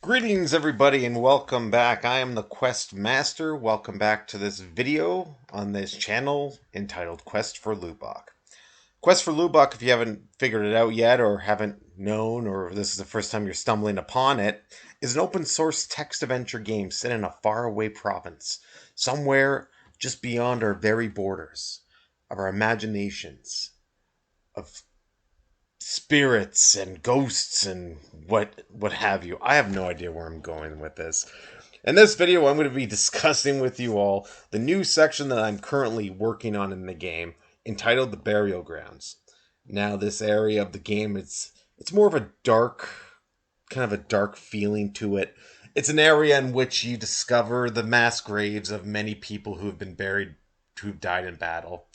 Greetings everybody and welcome back. I am the Quest Master. Welcome back to this video on this channel entitled Quest for Lubok. Quest for Lubok, if you haven't figured it out yet or haven't known or this is the first time you're stumbling upon it, is an open source text adventure game set in a faraway province, somewhere just beyond our very borders, of our imaginations, of spirits and ghosts and what have you. I have no idea where I'm going with this. In this video, I'm going to be discussing with you all the new section that I'm currently working on in the game, entitled the Burial Grounds. Now, this area of the game, it's more of a dark, kind of a dark feeling to it. It's an area in which you discover the mass graves of many people who have been buried, who've died in battle.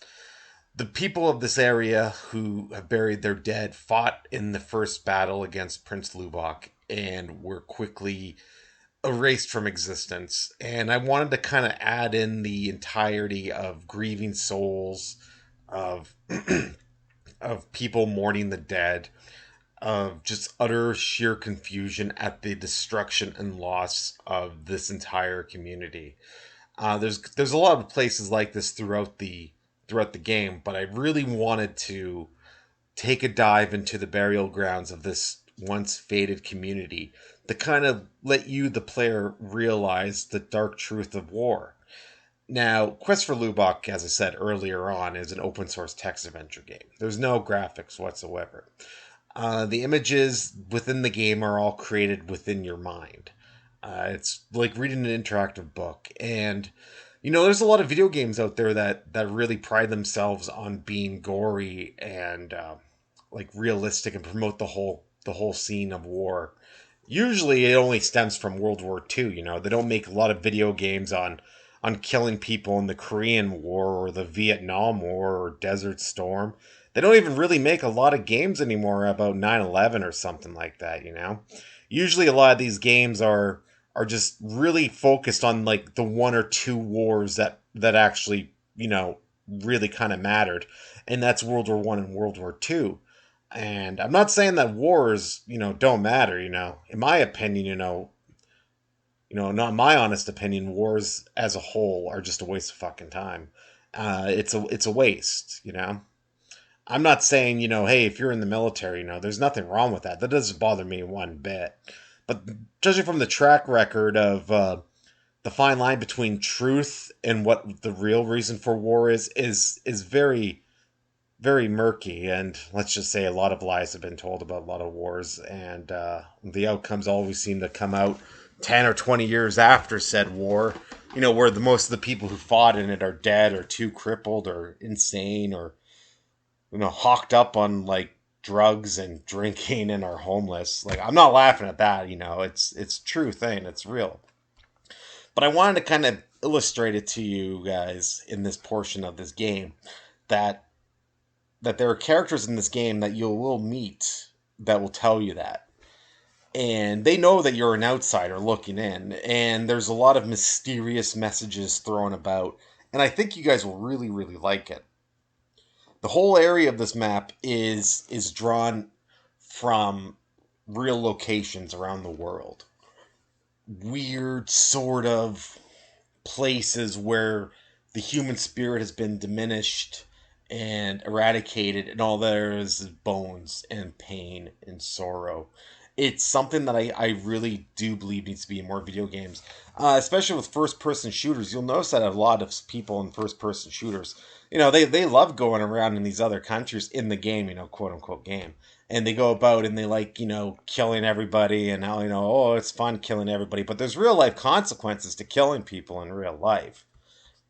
The people of this area who have buried their dead fought in the first battle against Prince Lubok and were quickly erased from existence. And I wanted to kind of add in the entirety of grieving souls, of of people mourning the dead, of just utter sheer confusion at the destruction and loss of this entire community. There's a lot of places like this throughout the game, but I really wanted to take a dive into the burial grounds of this once faded community to kind of let you, the player, realize the dark truth of war. Now, Quest for Lubok, as I said earlier on, is an open source text adventure game. There's no graphics whatsoever. The images within the game are all created within your mind. It's like reading an interactive book. And, there's a lot of video games out there that really pride themselves on being gory and like realistic and promote the whole scene of war. Usually it only stems from World War II, They don't make a lot of video games on killing people in the Korean War or the Vietnam War or Desert Storm. They don't even really make a lot of games anymore about 9/11 or something like that. Usually a lot of these games are just really focused on like the one or two wars that actually, really kind of mattered. And that's World War One and World War Two. And I'm not saying that wars, don't matter, In my opinion, not my honest opinion, wars as a whole are just a waste of fucking time. It's a waste, I'm not saying, hey, if you're in the military, there's nothing wrong with that. That doesn't bother me one bit. But judging from the track record of the fine line between truth and what the real reason for war is very, very murky. And let's just say a lot of lies have been told about a lot of wars, and the outcomes always seem to come out 10 or 20 years after said war. Where most of the people who fought in it are dead or too crippled or insane or hawked up on like drugs and drinking and are homeless. Like, I'm not laughing at that, it's true thing, it's real. But I wanted to kind of illustrate it to you guys in this portion of this game that there are characters in this game that you will meet that will tell you that. And they know that you're an outsider looking in, and there's a lot of mysterious messages thrown about, and I think you guys will really, really like it. The whole area of this map is drawn from real locations around the world. Weird sort of places where the human spirit has been diminished and eradicated, and all there is bones and pain and sorrow. It's something that I really do believe needs to be in more video games, especially with first-person shooters. You'll notice that a lot of people in first-person shooters, they love going around in these other countries in the game, quote-unquote game. And they go about and they like, killing everybody and how, oh, it's fun killing everybody. But there's real-life consequences to killing people in real life.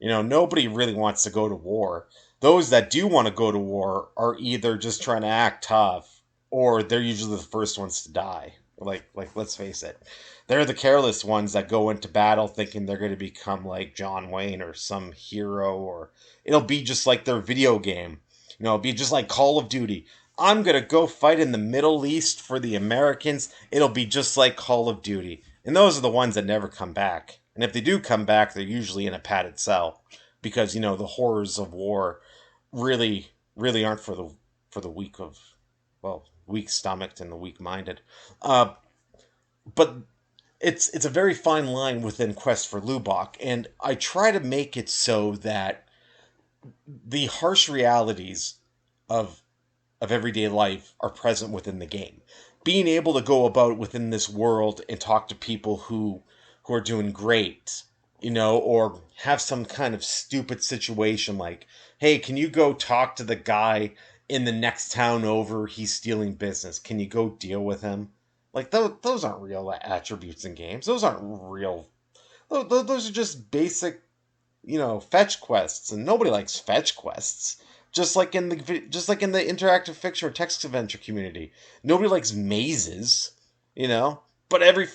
Nobody really wants to go to war. Those that do want to go to war are either just trying to act tough, or they're usually the first ones to die. Like let's face it, they're the careless ones that go into battle thinking they're going to become like John Wayne or some hero, or it'll be just like their video game. It'll be just like Call of Duty. I'm going to go fight in the Middle East for the Americans. It'll be just like Call of Duty. And those are the ones that never come back. And if they do come back, they're usually in a padded cell because, the horrors of war really, really aren't for the weak of, well, weak stomached and the weak minded. But it's a very fine line within Quest for Lubok, and I try to make it so that the harsh realities of everyday life are present within the game. Being able to go about within this world and talk to people who are doing great, or have some kind of stupid situation like, hey, can you go talk to the guy in the next town over? He's stealing business. Can you go deal with him? Like those aren't real attributes in games. Those aren't real. Those are just basic, fetch quests, and nobody likes fetch quests. Just like in the interactive fiction or text adventure community, nobody likes mazes, you know. But every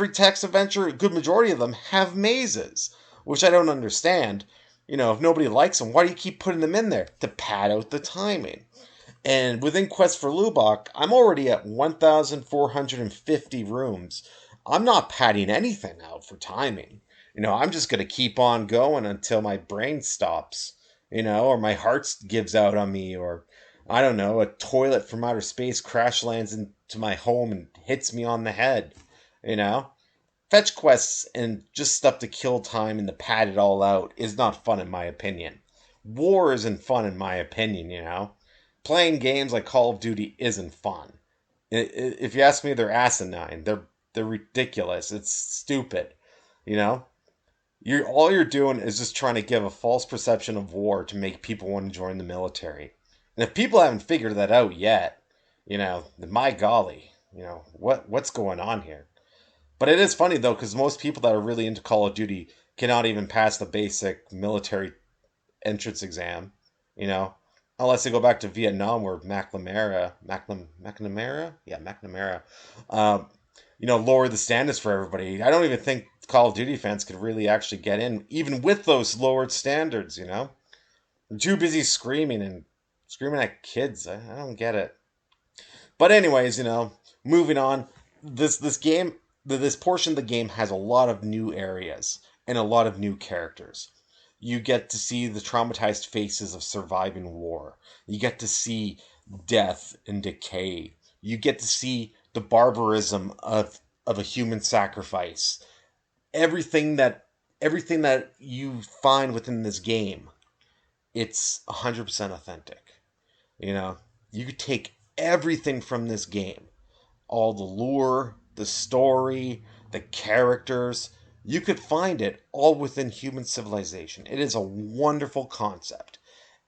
text adventure, a good majority of them have mazes, which I don't understand. If nobody likes them, why do you keep putting them in there? To pad out the timing. And within Quest for Lubok, I'm already at 1,450 rooms. I'm not padding anything out for timing. I'm just going to keep on going until my brain stops, or my heart gives out on me, or I don't know, a toilet from outer space crash lands into my home and hits me on the head, you know? Fetch quests and just stuff to kill time and to pad it all out is not fun in my opinion. War isn't fun in my opinion. Playing games like Call of Duty isn't fun. If you ask me, they're asinine. They're ridiculous. It's stupid. You know, all you're doing is just trying to give a false perception of war to make people want to join the military. And if people haven't figured that out yet, then my golly, what's going on here? But it is funny though, because most people that are really into Call of Duty cannot even pass the basic military entrance exam, you know, unless they go back to Vietnam where McNamara, um, lower the standards for everybody. I don't even think Call of Duty fans could really actually get in, even with those lowered standards. They're too busy screaming at kids. I don't get it. But anyways, moving on. This game, this portion of the game has a lot of new areas and a lot of new characters. You get to see the traumatized faces of surviving war. You get to see death and decay. You get to see the barbarism of a human sacrifice. Everything that you find within this game, it's 100% authentic. You know, you could take everything from this game, all the lure, the story, the characters. You could find it all within human civilization. It is a wonderful concept.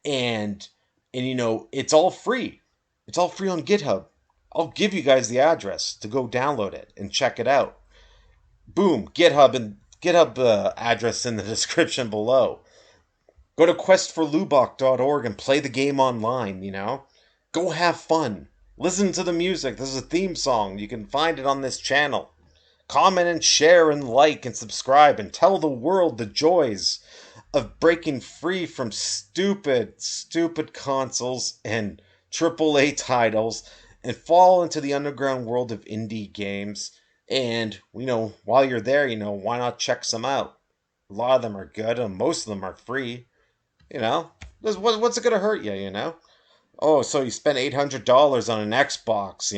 And it's all free. It's all free on GitHub. I'll give you guys the address to go download it and check it out. Boom, GitHub address in the description below. Go to questforlubok.org and play the game online. Go have fun. Listen to the music. This is a theme song. You can find it on this channel. Comment and share and like and subscribe and tell the world the joys of breaking free from stupid, stupid consoles and AAA titles and fall into the underground world of indie games. And, while you're there, why not check some out? A lot of them are good and most of them are free. You know, what's it gonna hurt you? Oh, so you spent $800 on an Xbox?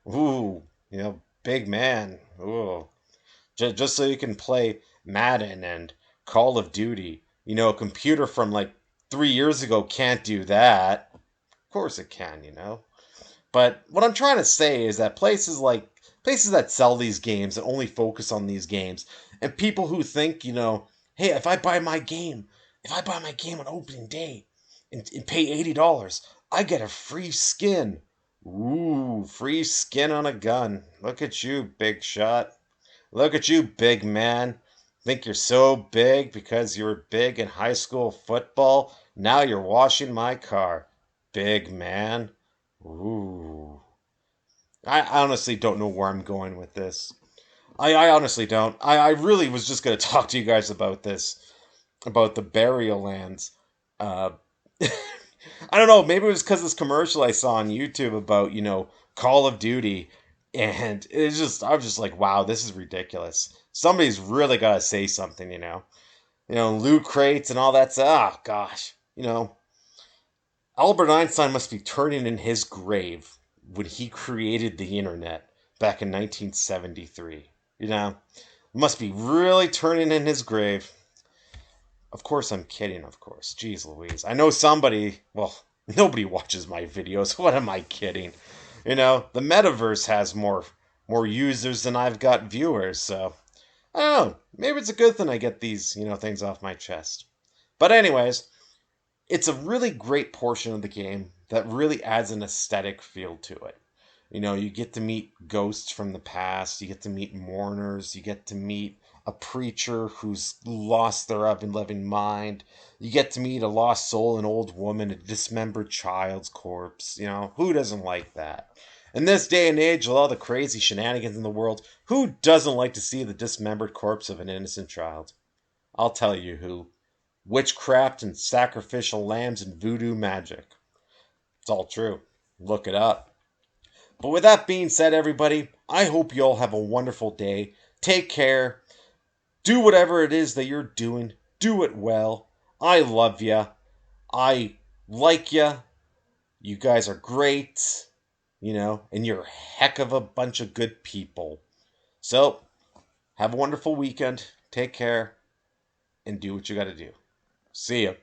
Ooh, big man. Ooh, just so you can play Madden and Call of Duty. A computer from like 3 years ago can't do that. Of course it can. But what I'm trying to say is that places that sell these games and only focus on these games, and people who think, hey, if I buy my game on opening day and pay $80, I get a free skin. Ooh, free skin on a gun. Look at you, big shot. Look at you, big man. Think you're so big because you were big in high school football? Now you're washing my car. Big man. Ooh. I honestly don't know where I'm going with this. I honestly don't. I really was just going to talk to you guys about this, about the burial lands. Uh, I don't know. Maybe it was because this commercial I saw on YouTube about, Call of Duty. And I was just like, wow, this is ridiculous. Somebody's really got to say something. Loot crates and all that stuff. Oh, gosh. Albert Einstein must be turning in his grave when he created the internet back in 1973. You know, must be really turning in his grave. Of course, I'm kidding, of course. Jeez Louise. I know somebody, well, nobody watches my videos. What am I kidding? The metaverse has more users than I've got viewers, so I don't know. Maybe it's a good thing I get these, things off my chest. But anyways, it's a really great portion of the game that really adds an aesthetic feel to it. You get to meet ghosts from the past, you get to meet mourners, you get to meet a preacher who's lost their up and loving mind, you get to meet a lost soul, an old woman, a dismembered child's corpse. Who doesn't like that? In this day and age, with all the crazy shenanigans in the world, who doesn't like to see the dismembered corpse of an innocent child? I'll tell you who. Witchcraft and sacrificial lambs and voodoo magic. It's all true. Look it up. But with that being said, everybody, I hope you all have a wonderful day. Take care. Do whatever it is that you're doing. Do it well. I love you. I like you. You guys are great. And you're a heck of a bunch of good people. So, have a wonderful weekend. Take care. And do what you got to do. See ya.